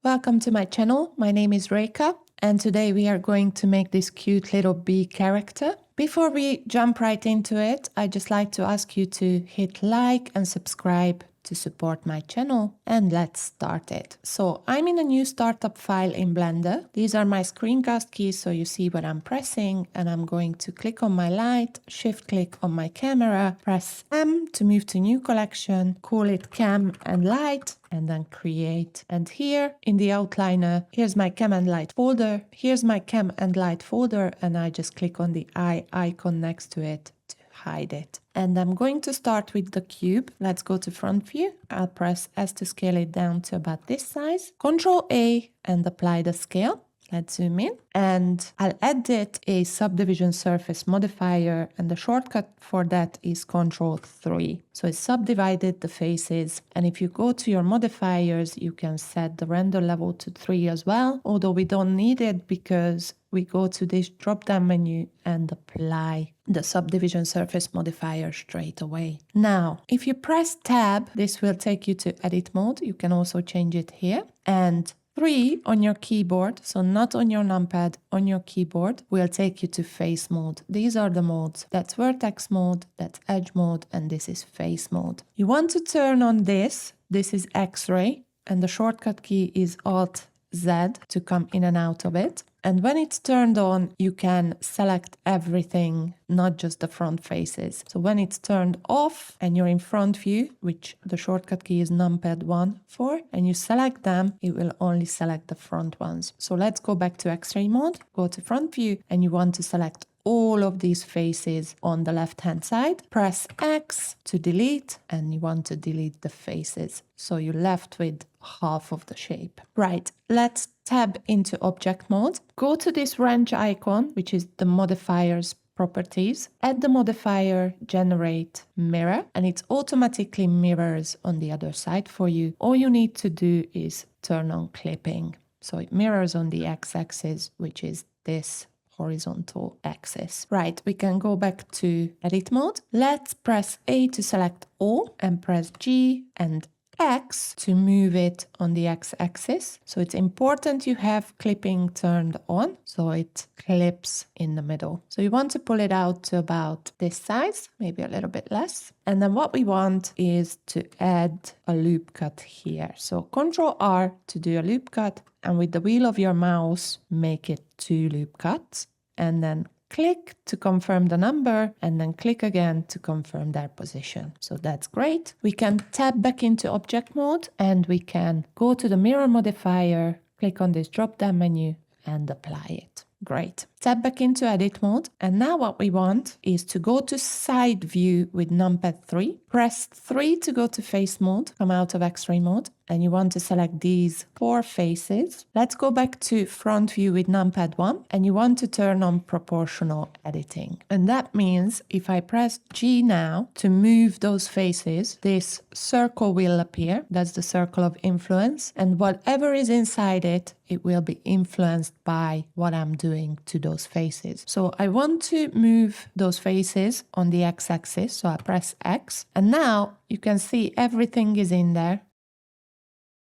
Welcome to my channel. My name is Reika, and today we are going to make this cute little bee character. Before we jump right into it, I'd just like to ask you to hit like and subscribe to support my channel, and let's start it. So I'm in a new startup file in Blender. These are my screencast keys, so you see what I'm pressing, and I'm going to click on my light, shift click on my camera, press M to move to new collection, call it cam and light, and then create. And here in the outliner, here's my cam and light folder, here's my cam and light folder, and I just click on the eye icon next to it to hide it. And I'm going to start with the cube. Let's go to front view. I'll press S to scale it down to about this size. Control A and apply the scale. Let's zoom in, and I'll edit a subdivision surface modifier, and the shortcut for that is Control 3. So it's subdivided the faces, and if you go to your modifiers, you can set the render level to 3 as well, although we don't need it because we go to this drop-down menu and apply the subdivision surface modifier straight away. Now, if you press Tab, this will take you to edit mode. You can also change it here, and 3 on your keyboard, so not on your numpad, on your keyboard, will take you to face mode. These are the modes. That's vertex mode, that's edge mode, and this is face mode. You want to turn on this. This is X-ray, and the shortcut key is Alt-Z to come in and out of it. And when it's turned on, you can select everything, not just the front faces. So when it's turned off and you're in front view, which the shortcut key is numpad 1 for, and you select them, it will only select the front ones. So let's go back to X-ray mode, go to front view, and you want to select all of these faces on the left-hand side. Press X to delete, and you want to delete the faces. So you're left with half of the shape. Right, let's tab into object mode. Go to this wrench icon, which is the modifiers properties. Add the modifier generate mirror, and it automatically mirrors on the other side for you. All you need to do is turn on clipping. So it mirrors on the x-axis, which is this horizontal axis. Right, we can go back to edit mode. Let's press A to select all and press G and X to move it on the x-axis. So it's important you have clipping turned on so it clips in the middle. So you want to pull it out to about this size, maybe a little bit less. And then what we want is to add a loop cut here. So Control R to do a loop cut, and with the wheel of your mouse, make it 2 loop cuts, and then click to confirm the number, and then click again to confirm their position. So that's great. We can tab back into object mode, and we can go to the mirror modifier, click on this drop-down menu, and apply it. Great. Tab back into edit mode, and now what we want is to go to side view with numpad 3. Press 3 to go to face mode, come out of X-ray mode, and you want to select these 4 faces. Let's go back to front view with numpad 1, and you want to turn on proportional editing. And that means if I press G now to move those faces, this circle will appear. That's the circle of influence, and whatever is inside it, it will be influenced by what I'm doing to those faces. So I want to move those faces on the x-axis, so I press X, and now you can see everything is in there,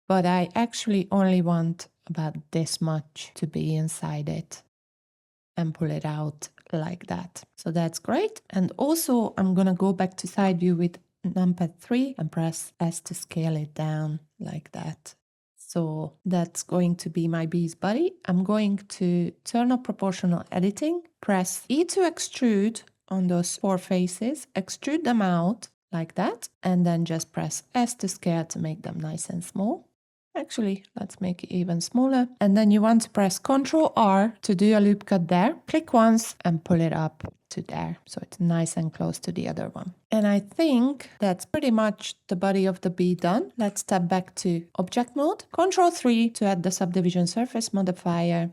but I actually only want about this much to be inside it and pull it out like that. So that's great. And also I'm gonna go back to side view with numpad 3 and press S to scale it down like that. So that's going to be my bee's body. I'm going to turn off proportional editing, press E to extrude on those 4 faces, extrude them out like that, and then just press S to scale to make them nice and small. Actually, let's make it even smaller. And then you want to press Control R to do a loop cut there. Click once and pull it up to there. So it's nice and close to the other one. And I think that's pretty much the body of the bee done. Let's tab back to object mode. Control 3 to add the subdivision surface modifier.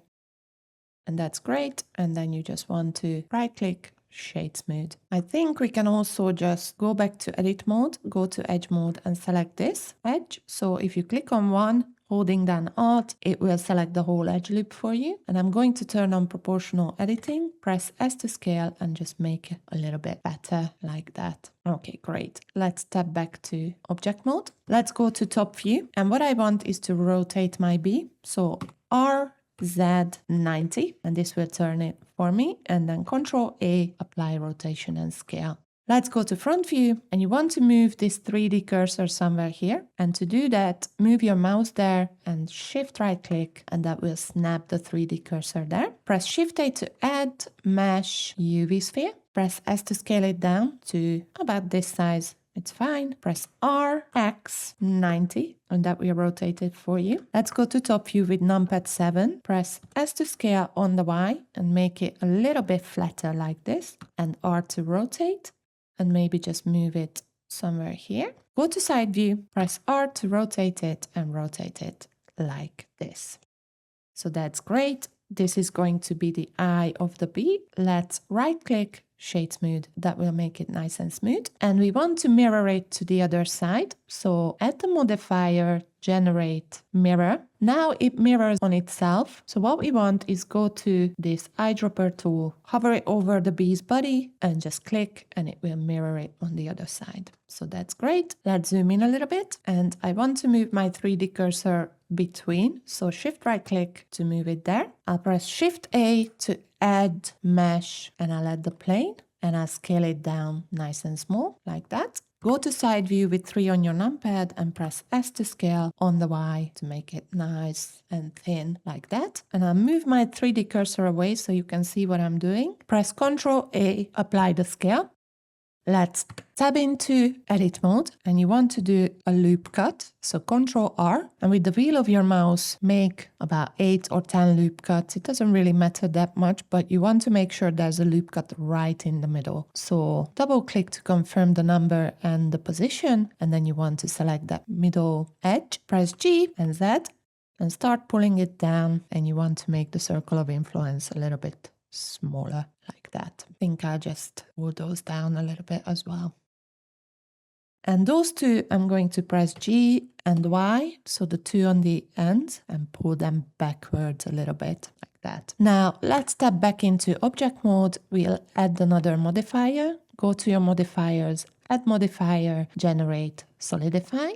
And that's great. And then you just want to right click, shade smooth. I think we can also just go back to edit mode, go to edge mode and select this edge. So if you click on one, holding down Alt, it will select the whole edge loop for you. And I'm going to turn on proportional editing, press S to scale and just make it a little bit better like that. Okay, great. Let's step back to object mode. Let's go to top view. And what I want is to rotate my B. So RZ90, and this will turn it for me. And then Control A, apply rotation and scale. Let's go to front view, and you want to move this 3D cursor somewhere here. And to do that, move your mouse there and shift right click, and that will snap the 3D cursor there. Press Shift A to add mesh UV sphere. Press S to scale it down to about this size. It's fine. Press RX90 and that will rotate it for you. Let's go to top view with numpad 7. Press S to scale on the Y and make it a little bit flatter like this. And R to rotate. And maybe just move it somewhere here. Go to side view, press R to rotate it and rotate it like this. So that's great. This is going to be the eye of the bee. Let's right click, shade smooth. That will make it nice and smooth. And we want to mirror it to the other side. So add the modifier, generate mirror. Now it mirrors on itself. So what we want is go to this eyedropper tool, hover it over the bee's body and just click and it will mirror it on the other side. So that's great. Let's zoom in a little bit. And I want to move my 3D cursor between. So shift right click to move it there. I'll press Shift A to add mesh and I'll add the plane and I'll scale it down nice and small like that. Go to side view with 3 on your numpad and press S to scale on the Y to make it nice and thin like that. And I'll move my 3D cursor away so you can see what I'm doing. Press Ctrl A, apply the scale. Let's tab into edit mode and you want to do a loop cut. So Ctrl R and with the wheel of your mouse make about 8 or 10 loop cuts. It doesn't really matter that much, but you want to make sure there's a loop cut right in the middle. So double click to confirm the number and the position and then you want to select that middle edge. Press G and Z and start pulling it down and you want to make the circle of influence a little bit smaller like that. I think I'll just pull those down a little bit as well. And those two, I'm going to press G and Y, so the two on the end, and pull them backwards a little bit like that. Now let's step back into object mode. We'll add another modifier. Go to your modifiers, add modifier, generate, solidify.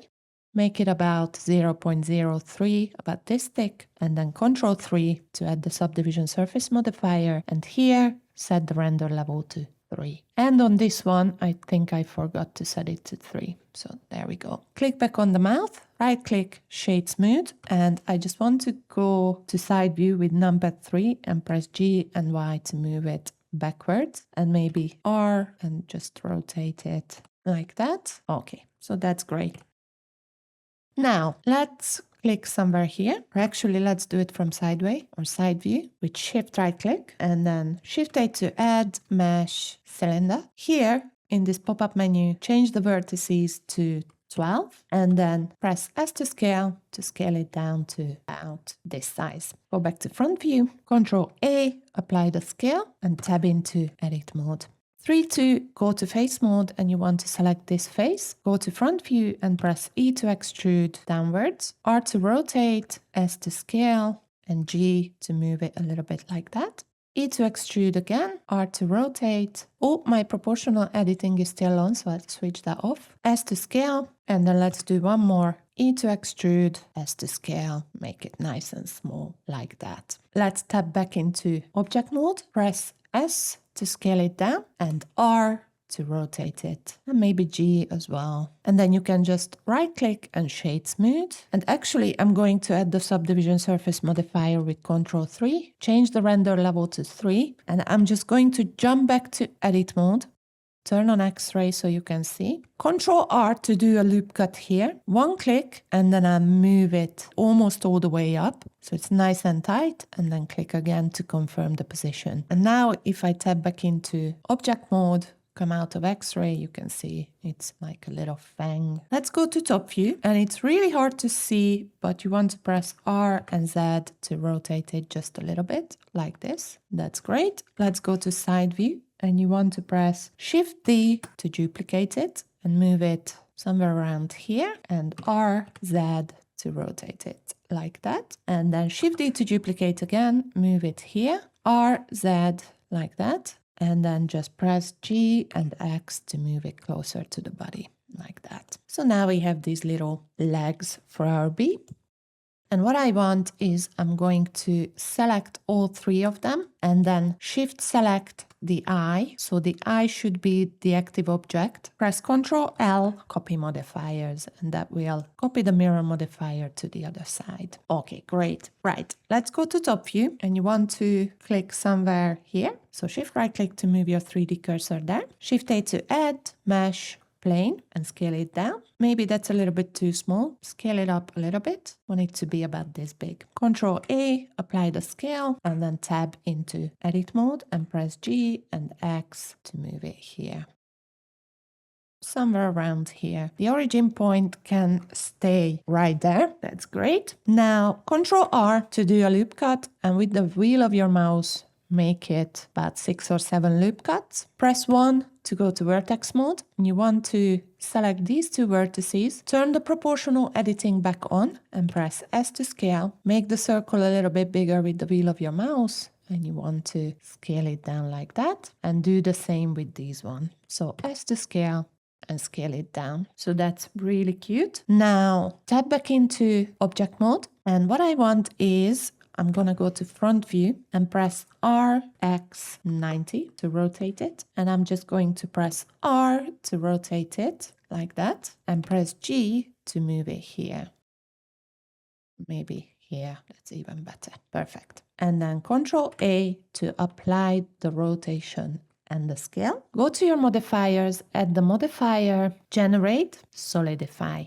Make it about 0.03, about this thick, and then Ctrl 3 to add the subdivision surface modifier. And here, set the render level to 3. And on this one, I think I forgot to set it to 3. So there we go. Click back on the mouth, right click, shade smooth. And I just want to go to side view with numpad 3 and press G and Y to move it backwards. And maybe R and just rotate it like that. Okay, so that's great. Now, let's click somewhere here. Or actually, let's do it from sideways or side view with Shift right click and then Shift A to add mesh cylinder. Here in this pop-up menu, change the vertices to 12 and then press S to scale it down to about this size. Go back to front view, Ctrl A, apply the scale and tab into edit mode. 3-2, go to face mode and you want to select this face. Go to front view and press E to extrude downwards, R to rotate, S to scale, and G to move it a little bit like that. E to extrude again, R to rotate. Oh, my proportional editing is still on, so let's switch that off. S to scale, and then let's do one more. E to extrude, S to scale, make it nice and small like that. Let's tab back into object mode, press S to scale it down and R to rotate it and maybe G as well. And then you can just right click and shade smooth. And actually I'm going to add the subdivision surface modifier with Ctrl 3, change the render level to 3 and I'm just going to jump back to edit mode. Turn on X-ray so you can see. Ctrl R to do a loop cut here. One click and then I move it almost all the way up. So it's nice and tight and then click again to confirm the position. And now if I tab back into object mode, come out of X-ray, you can see it's like a little fang. Let's go to top view and it's really hard to see, but you want to press R and Z to rotate it just a little bit like this. That's great. Let's go to side view. And you want to press Shift D to duplicate it and move it somewhere around here and R, Z to rotate it like that. And then Shift D to duplicate again, move it here, R, Z, like that. And then just press G and X to move it closer to the body, like that. So now we have these little legs for our bee. And what I want is I'm going to select all three of them and then Shift select the eye. So the eye should be the active object. Press Ctrl L, copy modifiers, and that will copy the mirror modifier to the other side. Okay, great. Right, let's go to top view and you want to click somewhere here. So Shift right click to move your 3D cursor there. Shift A to add, mesh, plane and scale it down. Maybe that's a little bit too small. Scale it up a little bit. Want it to be about this big. Ctrl A, apply the scale and then tab into edit mode and press G and X to move it here. Somewhere around here. The origin point can stay right there. That's great. Now Ctrl R to do a loop cut and with the wheel of your mouse make it about 6 or 7 loop cuts. Press 1 to go to vertex mode. And you want to select these two vertices, turn the proportional editing back on and press S to scale. Make the circle a little bit bigger with the wheel of your mouse and you want to scale it down like that and do the same with these one. So S to scale and scale it down. So that's really cute. Now tab back into object mode and what I want is I'm going to go to front view and press RX90 to rotate it. And I'm just going to press R to rotate it like that and press G to move it here. Maybe here, that's even better. Perfect. And then Ctrl A to apply the rotation and the scale. Go to your modifiers, add the modifier, generate, solidify.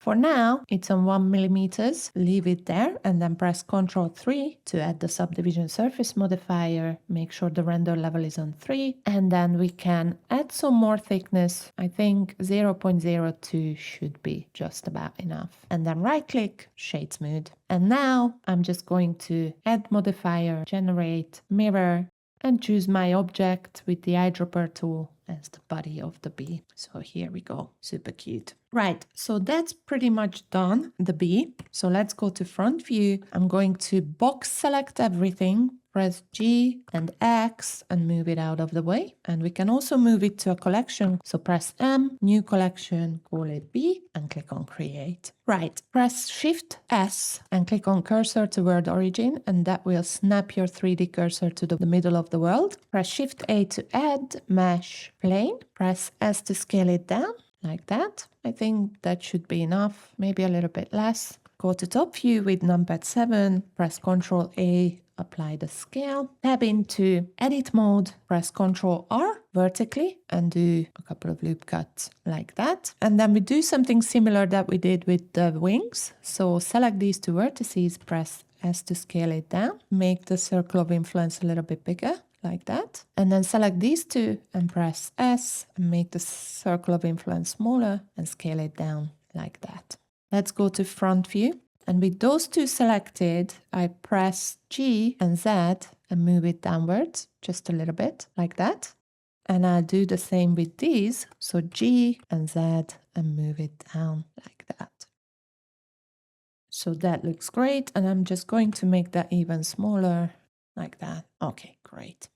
For now, it's on 1 mm, leave it there and then press Ctrl 3 to add the subdivision surface modifier, make sure the render level is on 3 and then we can add some more thickness. I think 0.02 should be just about enough. And then right click, shade smooth. And now I'm just going to add modifier, generate, mirror and choose my object with the eyedropper tool as the body of the bee. So here we go, super cute. Right, so that's pretty much done, the bee. So let's go to front view. I'm going to box select everything, press G and X and move it out of the way. And we can also move it to a collection. So press M, new collection, call it B and click on create. Right, press Shift S and click on cursor to world origin and that will snap your 3D cursor to the middle of the world. Press Shift A to add, mesh, plane. Press S to scale it down like that. I think that should be enough, maybe a little bit less. Go to top view with numpad 7, press Ctrl A, apply the scale. Tab into edit mode, press Ctrl R vertically and do a couple of loop cuts like that. And then we do something similar that we did with the wings. So select these two vertices, press S to scale it down, make the circle of influence a little bit bigger. Like that. And then select these two and press S and make the circle of influence smaller and scale it down like that. Let's go to front view. And with those two selected, I press G and Z and move it downwards just a little bit like that. And I'll do the same with these. So G and Z and move it down like that. So that looks great. And I'm just going to make that even smaller like that. Okay, great.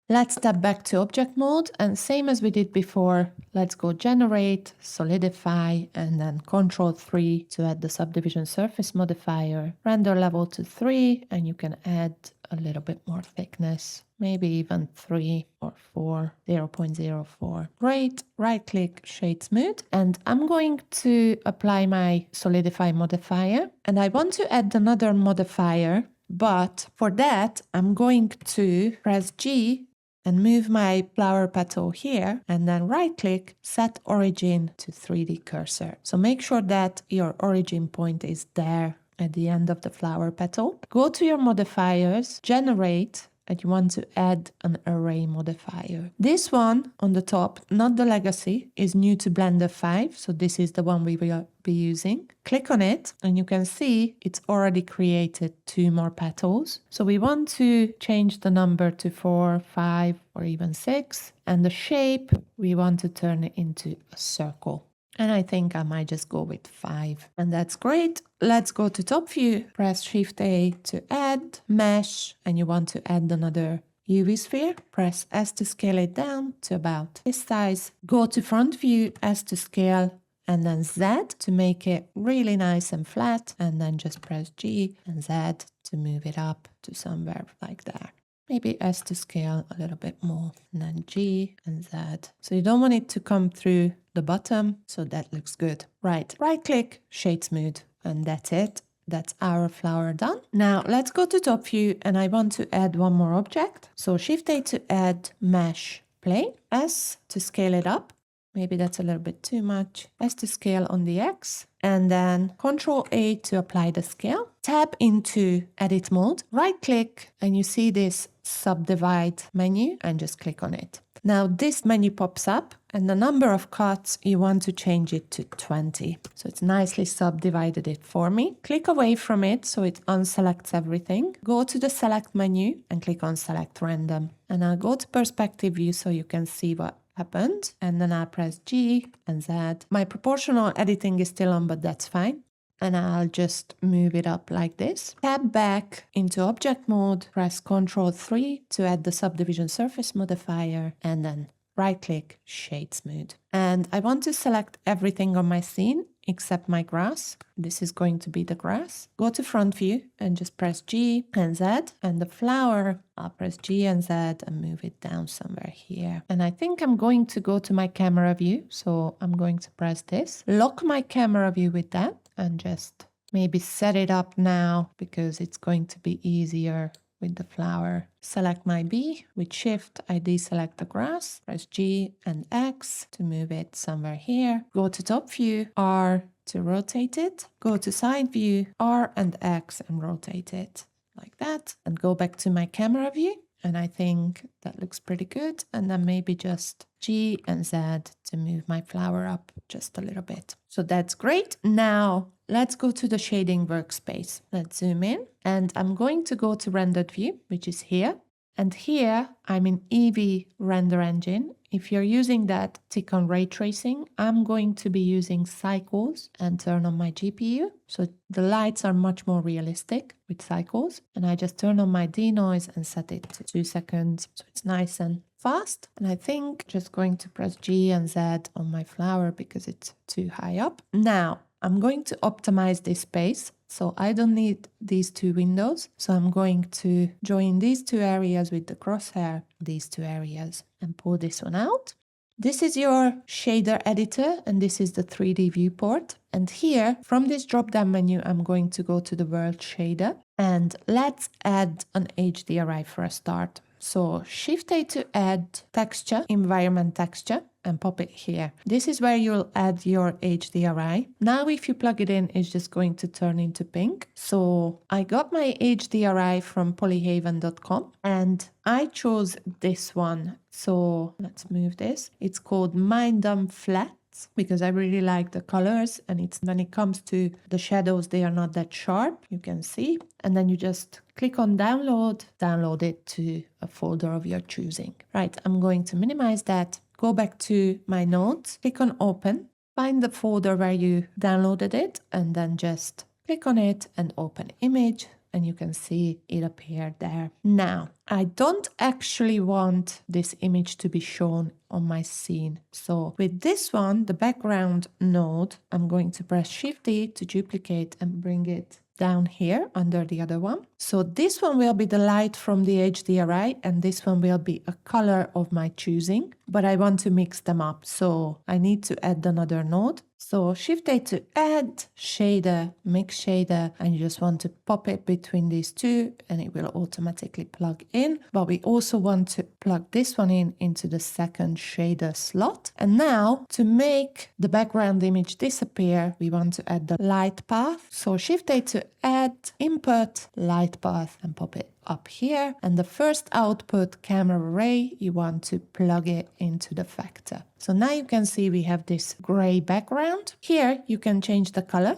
Let's step back to object mode and same as we did before, let's go generate, solidify and then Ctrl 3 to add the subdivision surface modifier, render level to 3 and you can add a little bit more thickness, maybe even 3 or 4, 0.04. Great, right click, shade smooth and I'm going to apply my solidify modifier and I want to add another modifier, but for that I'm going to press G and move my flower petal here and then right click, set origin to 3D cursor. So make sure that your origin point is there at the end of the flower petal. Go to your modifiers, generate, and you want to add an array modifier. This one on the top, not the legacy, is new to Blender 5. So this is the one we will be using. Click on it and you can see it's already created 2 more petals. So we want to change the number to 4, 5, or even 6. And the shape, we want to turn it into a circle. And I think I might just go with 5. And that's great. Let's go to top view, press Shift A to add mesh, and you want to add another UV sphere. Press S to scale it down to about this size. Go to front view, S to scale, and then Z to make it really nice and flat. And then just press G and Z to move it up to somewhere like that. Maybe S to scale a little bit more, and then G and Z. So you don't want it to come through the bottom, so that looks good. Right click, shade smooth, and that's it. That's our flower done. Now let's go to top view, and I want to add one more object. So Shift A to add mesh plane, S to scale it up. Maybe that's a little bit too much. S to scale on the X, and then Control A to apply the scale. Tab into edit mode, right click, and you see this subdivide menu, and just click on it. Now this menu pops up, and the number of cuts you want to change it to 20. So it's nicely subdivided it for me. Click away from it so it unselects everything. Go to the select menu and click on select random. And I'll go to perspective view so you can see what happened, and then I'll press G and Z. My proportional editing is still on, but that's fine. And I'll just move it up like this. Tab back into object mode, press Ctrl 3 to add the subdivision surface modifier, and then right click, shade smooth. And I want to select everything on my scene except my grass. This is going to be the grass. Go to front view and just press G and Z, and the flower, I'll press G and Z and move it down somewhere here. And I think I'm going to go to my camera view. So I'm going to press this, lock my camera view with that, and just maybe set it up now because it's going to be easier with the flower. Select my B with Shift, I deselect the grass, press G and X to move it somewhere here. Go to top view, R to rotate it. Go to side view, R and X and rotate it like that. And go back to my camera view. And I think that looks pretty good. And then maybe just G and Z to move my flower up just a little bit. So that's great. Now let's go to the shading workspace. Let's zoom in, and I'm going to go to rendered view, which is here. And here I'm in Eevee render engine. If you're using that, tick on ray tracing. I'm going to be using cycles and turn on my GPU. So the lights are much more realistic with cycles. And I just turn on my denoise and set it to 2 seconds. So it's nice and fast. And I think just going to press G and Z on my flower because it's too high up. Now I'm going to optimize this space. So I don't need these 2 windows. So I'm going to join these 2 areas with the crosshair, these 2 areas, and pull this one out. This is your shader editor, and this is the 3D viewport. And here, from this drop-down menu, I'm going to go to the world shader. And let's add an HDRI for a start. So Shift A to add texture, environment texture, and pop it here. This is where you'll add your HDRI. Now if you plug it in, it's just going to turn into pink. So I got my HDRI from polyhaven.com and I chose this one. So let's move this. It's called Mindum Flat, because I really like the colors, and it's when it comes to the shadows, they are not that sharp, you can see. And then you just click on download it to a folder of your choosing. Right, I'm going to minimize that, go back to my notes, click on open, find the folder where you downloaded it, and then just click on it and open image. And you can see it appeared there. Now, I don't actually want this image to be shown on my scene. So with this one, the background node, I'm going to press Shift D to duplicate and bring it down here under the other one. So this one will be the light from the HDRI, and this one will be a color of my choosing, but I want to mix them up. So I need to add another node. So Shift A to add shader, mix shader, and you just want to pop it between these 2 and it will automatically plug in. But we also want to plug this one in into the second shader slot. And now to make the background image disappear, we want to add the light path. So Shift A to add input light path and pop it up here. And the first output camera ray, you want to plug it into the factor. So now you can see we have this gray background. Here you can change the color.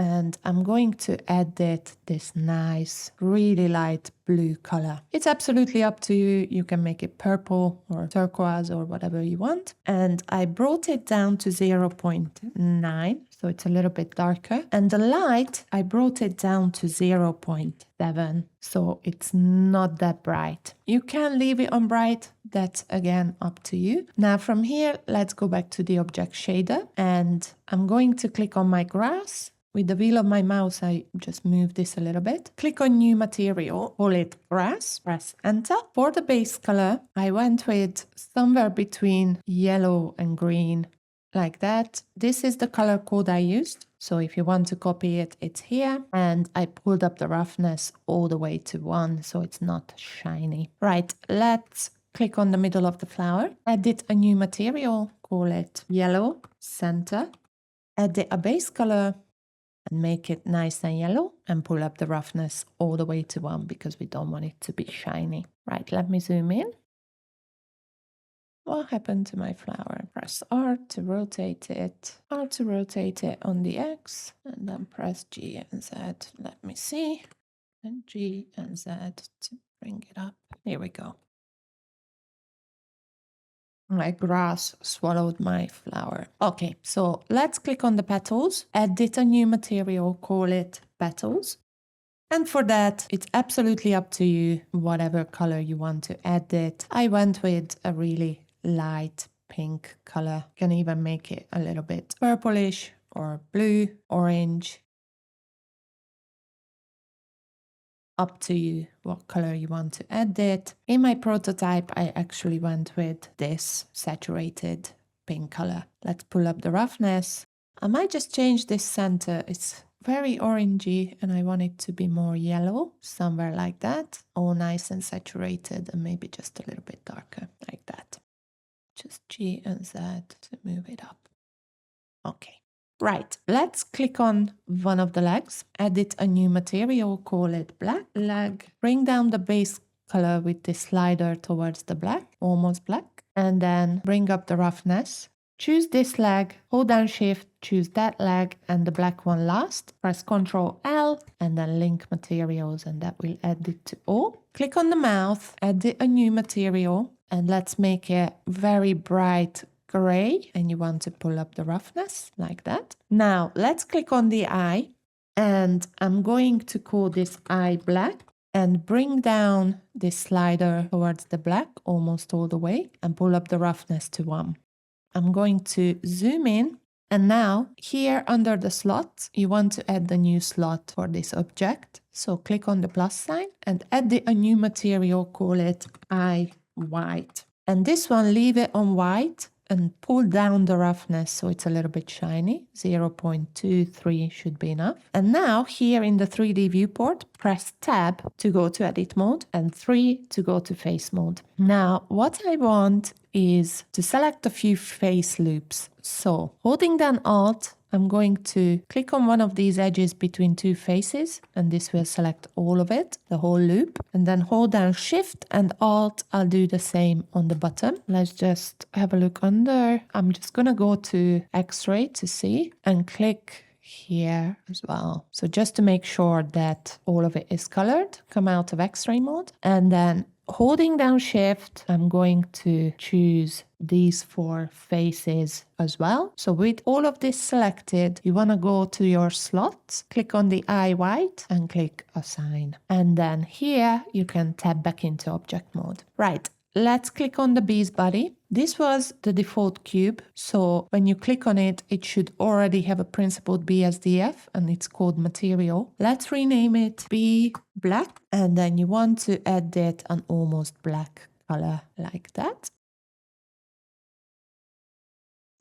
and I'm going to edit this nice, really light blue color. It's absolutely up to you. You can make it purple or turquoise or whatever you want. And I brought it down to 0.9, so it's a little bit darker. And the light, I brought it down to 0.7, so it's not that bright. You can leave it on bright. That's again up to you. Now from here, let's go back to the object shader, and I'm going to click on my grass. With the wheel of my mouse, I just move this a little bit. Click on new material, call it grass, press enter. For the base color, I went with somewhere between yellow and green, like that. This is the color code I used. So if you want to copy it, it's here. And I pulled up the roughness all the way to 1, so it's not shiny. Right, let's click on the middle of the flower. Edit a new material, call it yellow, center. Edit a base color, and make it nice and yellow, and pull up the roughness all the way to 1 because we don't want it to be shiny. Right, let me zoom in. What happened to my flower? Press R to rotate it, R to rotate it on the X, and then press G and Z. Let me see. And G and Z to bring it up. Here we go. My grass swallowed my flower. Okay, so let's click on the petals, edit a new material, call it petals. And for that, it's absolutely up to you, whatever color you want to edit. I went with a really light pink color. You can even make it a little bit purplish or blue, orange. Up to you what color you want to edit. In my prototype, I actually went with this saturated pink color. Let's pull up the roughness. I might just change this center. It's very orangey and I want it to be more yellow, somewhere like that. All nice and saturated, and maybe just a little bit darker, like that. Just G and Z to move it up. Okay. Right, let's click on one of the legs, edit a new material, call it black leg, bring down the base color with the slider towards the black, almost black, and then bring up the roughness. Choose this leg, hold down shift, choose that leg and the black one last, press Ctrl L and then link materials, and that will add it to all. Click on the mouth, edit a new material, and let's make it very bright gray, and you want to pull up the roughness like that. Now let's click on the eye, and I'm going to call this eye black and bring down this slider towards the black almost all the way and pull up the roughness to 1. I'm going to zoom in, and now here under the slot you want to add the new slot for this object. So click on the plus sign and add a new material, call it eye white, and this one leave it on white and pull down the roughness so it's a little bit shiny. 0.23 should be enough. And now here in the 3D viewport, press Tab to go to edit mode and 3 to go to face mode. Now what I want is to select a few face loops. So holding down Alt, I'm going to click on one of these edges between two faces, and this will select all of it, the whole loop, and then hold down Shift and Alt. I'll do the same on the bottom. Let's just have a look under. I'm just gonna go to X-ray to see and click here as well. So just to make sure that all of it is colored, come out of X-ray mode, and then holding down Shift, I'm going to choose these 4 faces as well. So with all of this selected, you want to go to your slots, click on the eye white and click Assign. And then here you can tab back into object mode. Right, let's click on the bee's body. This was the default cube, so when you click on it, it should already have a principled BSDF and it's called material. Let's rename it Bee Black, and then you want to edit an almost black color like that.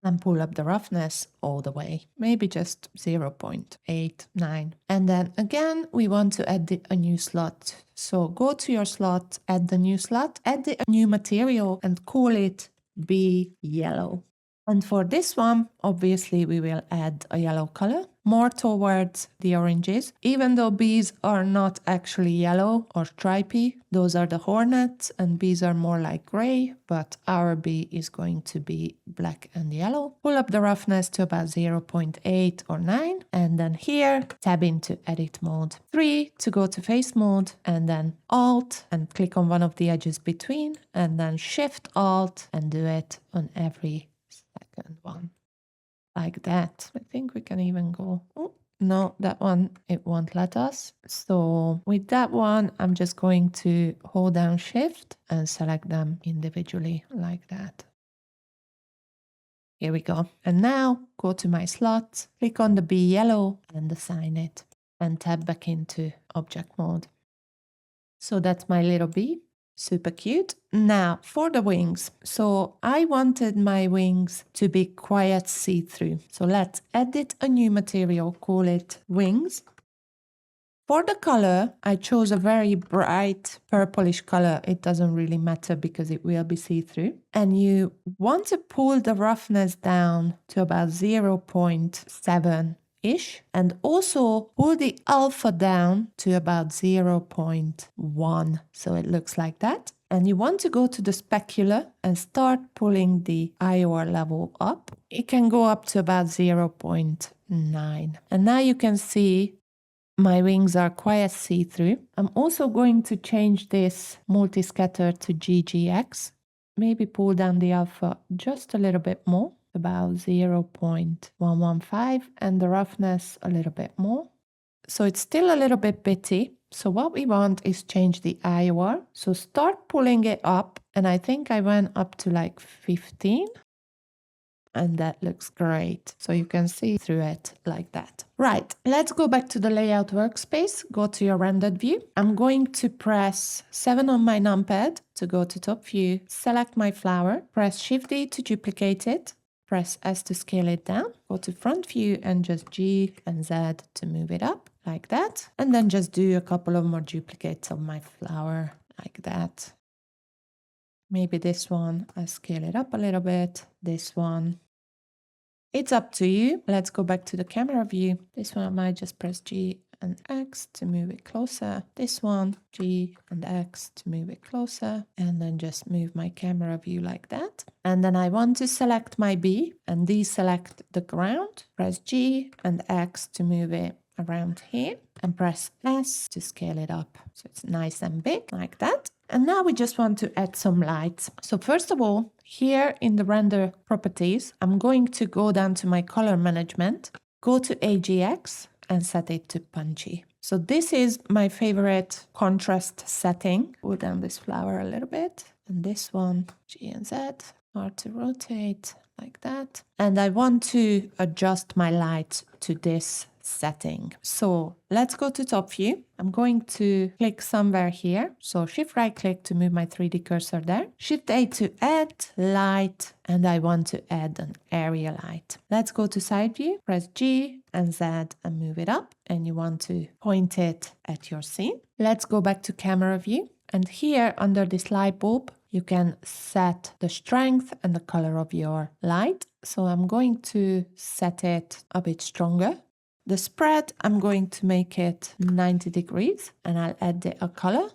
And pull up the roughness all the way, maybe just 0.89. And then again, we want to edit a new slot. So go to your slot, add the new slot, edit a new material and call it Bee Yellow. And for this one, obviously we will add a yellow color. more towards the oranges, even though bees are not actually yellow or stripy. Those are the hornets, and bees are more like gray, but our bee is going to be black and yellow. Pull up the roughness to about 0.8 or 9, and then here, tab into edit mode. 3 to go to face mode, and then Alt and click on one of the edges between, and then Shift Alt and do it on every second one. Like that. I think we can even go, oh, no, that one, it won't let us. So with that one, I'm just going to hold down Shift and select them individually like that. Here we go. And now go to my slot, click on the bee yellow and assign it, and tab back into object mode. So that's my little bee. Super cute. Now for the wings. So I wanted my wings to be quite see-through. So let's edit a new material, call it wings. For the color, I chose a very bright purplish color. It doesn't really matter because it will be see-through. And you want to pull the roughness down to about 0.7-ish, and also pull the alpha down to about 0.1. So it looks like that. And you want to go to the specular and start pulling the IOR level up. It can go up to about 0.9. And now you can see my wings are quite see-through. I'm also going to change this multi-scatter to GGX. Maybe pull down the alpha just a little bit more, about 0.115, and the roughness a little bit more. So it's still a little bit bitty. So what we want is change the IOR. So start pulling it up, and I think I went up to like 15. And that looks great. So you can see through it like that. Right, let's go back to the layout workspace. Go to your rendered view. I'm going to press 7 on my numpad to go to top view, select my flower, press Shift D to duplicate it, press S to scale it down, go to front view and just G and Z to move it up like that. And then just do a couple of more duplicates of my flower like that. Maybe this one, I scale it up a little bit. This one, it's up to you. Let's go back to the camera view. This one I might just press G and X to move it closer. This one, G and X to move it closer. And then just move my camera view like that. And then I want to select my bee and deselect the ground. Press G and X to move it around here. And press S to scale it up. So it's nice and big like that. And now we just want to add some lights. So first of all, here in the render properties, I'm going to go down to my color management, go to AGX and set it to punchy. So this is my favorite contrast setting. Pull down this flower a little bit. And this one, G and Z, hard to rotate like that. And I want to adjust my light to this setting. So let's go to top view. I'm going to click somewhere here. So Shift right click to move my 3D cursor there. Shift A to add light, and I want to add an area light. Let's go to side view, press G and Z and move it up. And you want to point it at your scene. Let's go back to camera view. And here under this light bulb, you can set the strength and the color of your light. So I'm going to set it a bit stronger. The spread, I'm going to make it 90 degrees and I'll add a color.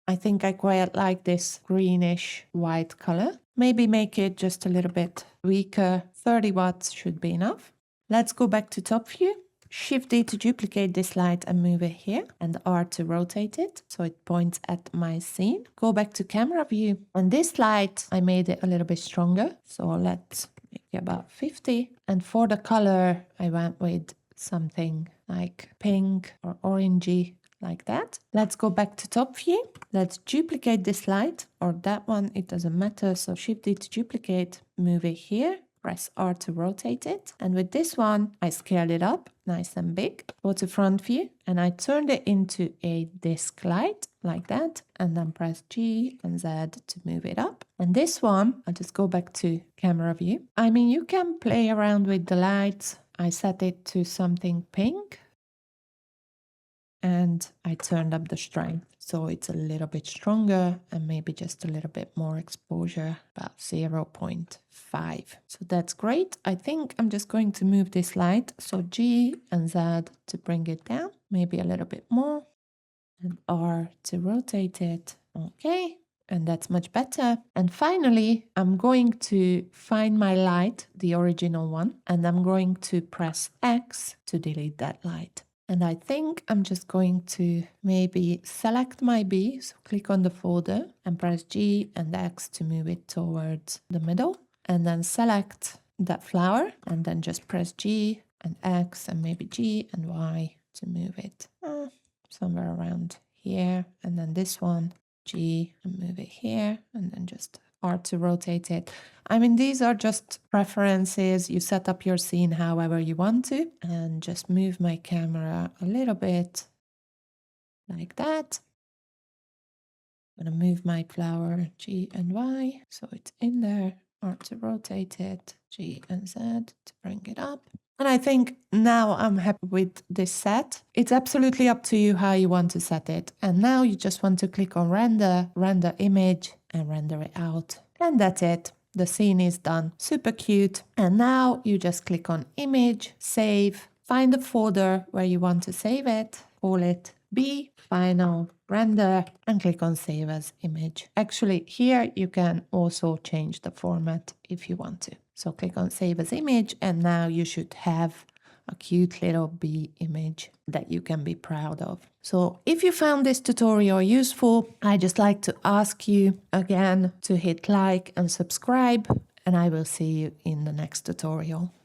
I think I quite like this greenish white color. Maybe make it just a little bit weaker. 30 watts should be enough. Let's go back to top view. Shift D to duplicate this light and move it here, and R to rotate it so it points at my scene. Go back to camera view, and this light, I made it a little bit stronger. So let's about 50, and for the color I went with something like pink or orangey like that. Let's go back to top view. Let's duplicate this light, or that one, it doesn't matter. So Shift D to duplicate, move it here, press R to rotate it, and with this one I scaled it up nice and big. Go to front view and I turned it into a disc light like that, and then press G and Z to move it up. And this one, I'll just go back to camera view. I mean, you can play around with the lights. I set it to something pink. and I turned up the strength. So it's a little bit stronger and maybe just a little bit more exposure, about 0.5. So that's great. I think I'm just going to move this light. So G and Z to bring it down, maybe a little bit more, and R to rotate it. Okay. And that's much better. And finally, I'm going to find my light, the original one, and I'm going to press X to delete that light. And I think I'm just going to maybe select my B, so click on the folder and press G and X to move it towards the middle. And then select that flower and then just press G and X and maybe G and Y to move it somewhere around here. And then this one, G, and move it here, and then just R to rotate it. I mean, these are just preferences. You set up your scene however you want to, and just move my camera a little bit like that. I'm gonna move my flower G and Y, so it's in there, R to rotate it, G and Z to bring it up. And I think now I'm happy with this set. It's absolutely up to you how you want to set it. And now you just want to click on render, render image, and render it out. And that's it. The scene is done. Super cute. And now you just click on image, save, find the folder where you want to save it, call it B, final, render, and click on save as image. Actually, here you can also change the format if you want to. So click on save as image, and now you should have a cute little bee image that you can be proud of. So if you found this tutorial useful, I just like to ask you again to hit like and subscribe, and I will see you in the next tutorial.